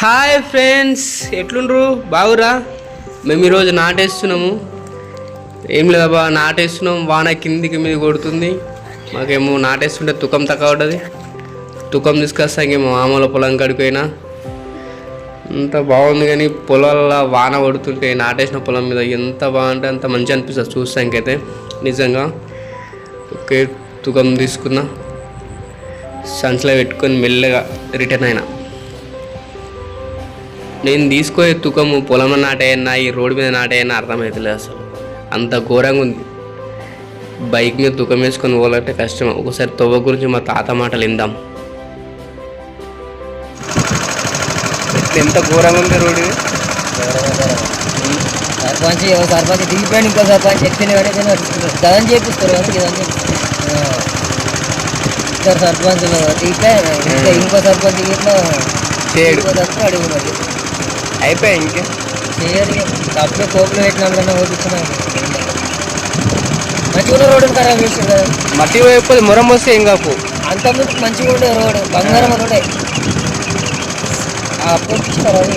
Hi friends, ఎట్లుండ్రు? బాగురా? మేము ఈరోజు నాటేస్తున్నాము. ఏం లేదబ్బా, నాటేస్తున్నాం. వాన కిందికి మీద కొడుతుంది. మాకేమో నాటేస్తుంటే తుకం తక్కువ ఉంటుంది. తుకం తీసుకొస్తా ఇంకేమో మామూలు పొలం కడిపోయినా అంత బాగుంది. కానీ పొలాల్లో వాన కొడుతుంటే నాటేసిన పొలం మీద ఎంత బాగుంటే అంత మంచి అనిపిస్తుంది చూస్తానికైతే. నిజంగా ఓకే, తుకం తీసుకున్నా, సంచులో పెట్టుకొని మెల్లగా రిటర్న్ అయినా. నేను తీసుకునే తుకము పొలంలో నాటేయన్నా ఈ రోడ్డు మీద నాటేయన్నా అర్థమవుతలేదు. అసలు అంత ఘోరంగా ఉంది. బైక్ మీద తుకం వేసుకొని పోవాలంటే కష్టం. ఒకసారి తవ్వ గురించి మా తాత మాటలు విందాం. ఎంత ఘోరంగా ఉంది రోడ్డు. సర్పంచ్ దిగిపోయాడు, ఇంకో సర్పంచ్ ఎక్కిన గదని చేపిస్తారు ఇద్దరు సర్పంచులు దిగిపోయారు. ఇంకో సర్పంచ్ ఇట్లా అడుగున్నారు అయిపోయాయి. ఇంకే చేయరు, అప్పుడే కోపులు పెట్టినా ఓపించినాం. మంచిగా రోడ్డు ఖరాబ్ చేసారు కదా. మట్టి వైపు మొరం వస్తే ఏం కాపు. అంతకుముందు మంచిగా ఉండే రోడ్డు, బంగారం రోడ్డే. అప్పుడు ఖరాబ్